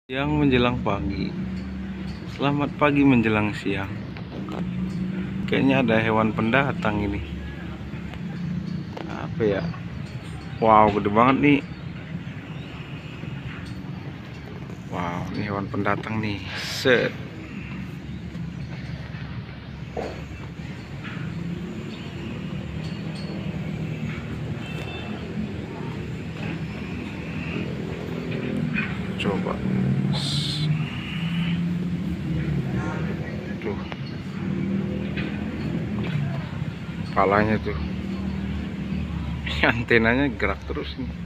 Siang menjelang pagi. Selamat pagi menjelang siang. Kayaknya ada hewan pendatang ini. Apa ya? Wow, gede banget nih. Wow, ini hewan pendatang nih. Set. Coba. Tuh. Kepalanya tuh. Antenanya gerak terus nih.